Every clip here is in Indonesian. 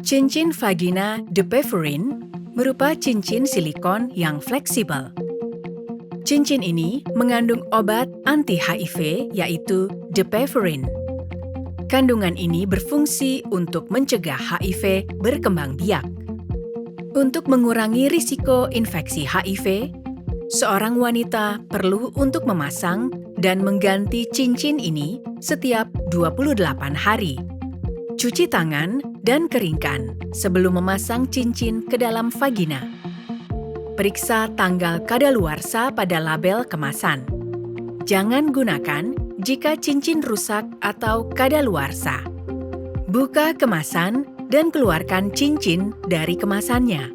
Cincin vagina Depevorine berupa cincin silikon yang fleksibel. Cincin ini mengandung obat anti-HIV yaitu Depevorine. Kandungan ini berfungsi untuk mencegah HIV berkembang biak. Untuk mengurangi risiko infeksi HIV, seorang wanita perlu untuk memasang dan mengganti cincin ini setiap 28 hari. Cuci tangan dan keringkan sebelum memasang cincin ke dalam vagina. Periksa tanggal kadaluarsa pada label kemasan. Jangan gunakan jika cincin rusak atau kadaluarsa. Buka kemasan dan keluarkan cincin dari kemasannya.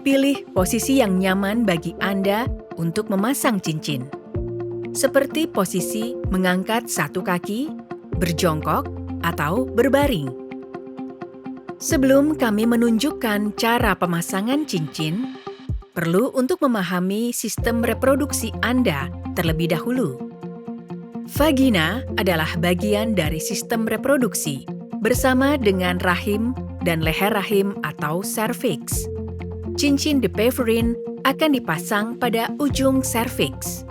Pilih posisi yang nyaman bagi Anda untuk memasang cincin. Seperti posisi mengangkat satu kaki, berjongkok, atau berbaring. Sebelum kami menunjukkan cara pemasangan cincin, perlu untuk memahami sistem reproduksi Anda terlebih dahulu. Vagina adalah bagian dari sistem reproduksi bersama dengan rahim dan leher rahim atau serviks. Cincin Depevorine akan dipasang pada ujung serviks.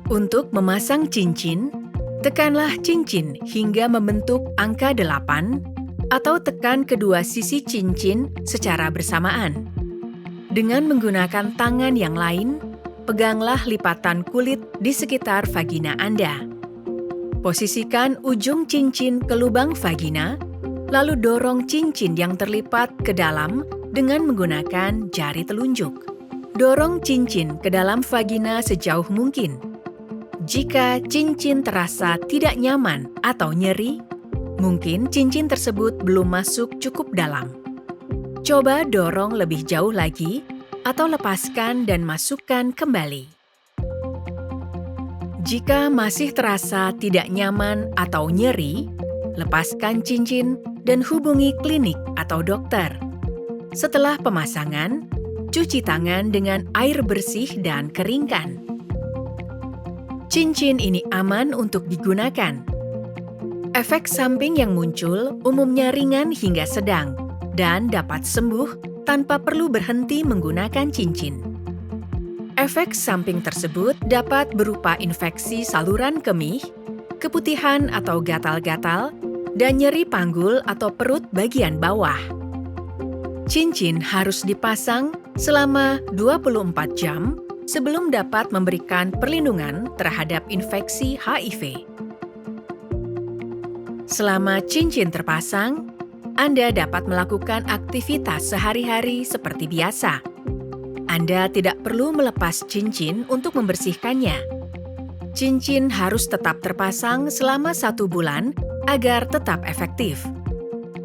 Untuk memasang cincin, tekanlah cincin hingga membentuk angka 8 atau tekan kedua sisi cincin secara bersamaan. Dengan menggunakan tangan yang lain, peganglah lipatan kulit di sekitar vagina Anda. Posisikan ujung cincin ke lubang vagina, lalu dorong cincin yang terlipat ke dalam dengan menggunakan jari telunjuk. Dorong cincin ke dalam vagina sejauh mungkin. Jika cincin terasa tidak nyaman atau nyeri, mungkin cincin tersebut belum masuk cukup dalam. Coba dorong lebih jauh lagi atau lepaskan dan masukkan kembali. Jika masih terasa tidak nyaman atau nyeri, lepaskan cincin dan hubungi klinik atau dokter. Setelah pemasangan, cuci tangan dengan air bersih dan keringkan. Cincin ini aman untuk digunakan. Efek samping yang muncul umumnya ringan hingga sedang dan dapat sembuh tanpa perlu berhenti menggunakan cincin. Efek samping tersebut dapat berupa infeksi saluran kemih, keputihan atau gatal-gatal, dan nyeri panggul atau perut bagian bawah. Cincin harus dipasang selama 24 jam sebelum dapat memberikan perlindungan terhadap infeksi HIV. Selama cincin terpasang, Anda dapat melakukan aktivitas sehari-hari seperti biasa. Anda tidak perlu melepas cincin untuk membersihkannya. Cincin harus tetap terpasang selama 1 bulan agar tetap efektif.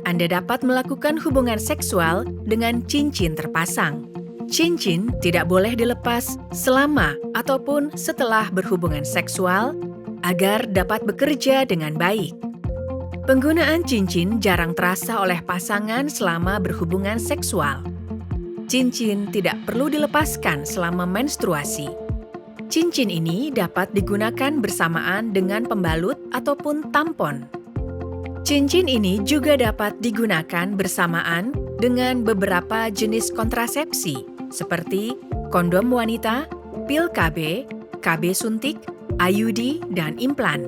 Anda dapat melakukan hubungan seksual dengan cincin terpasang. Cincin tidak boleh dilepas selama ataupun setelah berhubungan seksual agar dapat bekerja dengan baik. Penggunaan cincin jarang terasa oleh pasangan selama berhubungan seksual. Cincin tidak perlu dilepaskan selama menstruasi. Cincin ini dapat digunakan bersamaan dengan pembalut ataupun tampon. Cincin ini juga dapat digunakan bersamaan dengan beberapa jenis kontrasepsi seperti kondom wanita, pil KB, KB suntik, IUD, dan implan.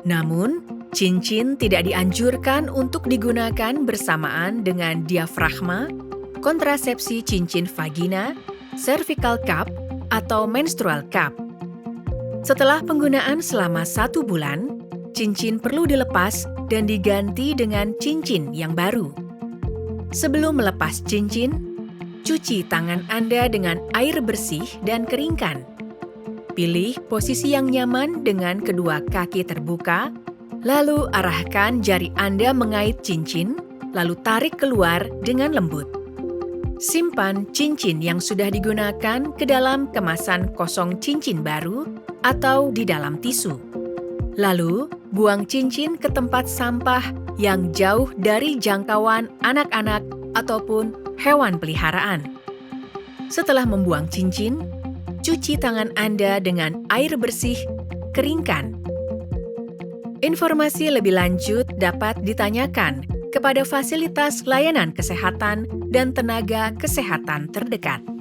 Namun, cincin tidak dianjurkan untuk digunakan bersamaan dengan diafragma, kontrasepsi cincin vagina, cervical cup, atau menstrual cup. Setelah penggunaan selama 1 bulan, cincin perlu dilepas dan diganti dengan cincin yang baru. Sebelum melepas cincin, cuci tangan Anda dengan air bersih dan keringkan. Pilih posisi yang nyaman dengan kedua kaki terbuka, lalu arahkan jari Anda mengait cincin, lalu tarik keluar dengan lembut. Simpan cincin yang sudah digunakan ke dalam kemasan kosong cincin baru atau di dalam tisu. Lalu, buang cincin ke tempat sampah yang jauh dari jangkauan anak-anak ataupun hewan peliharaan. Setelah membuang cincin, cuci tangan Anda dengan air bersih, keringkan. Informasi lebih lanjut dapat ditanyakan kepada fasilitas layanan kesehatan dan tenaga kesehatan terdekat.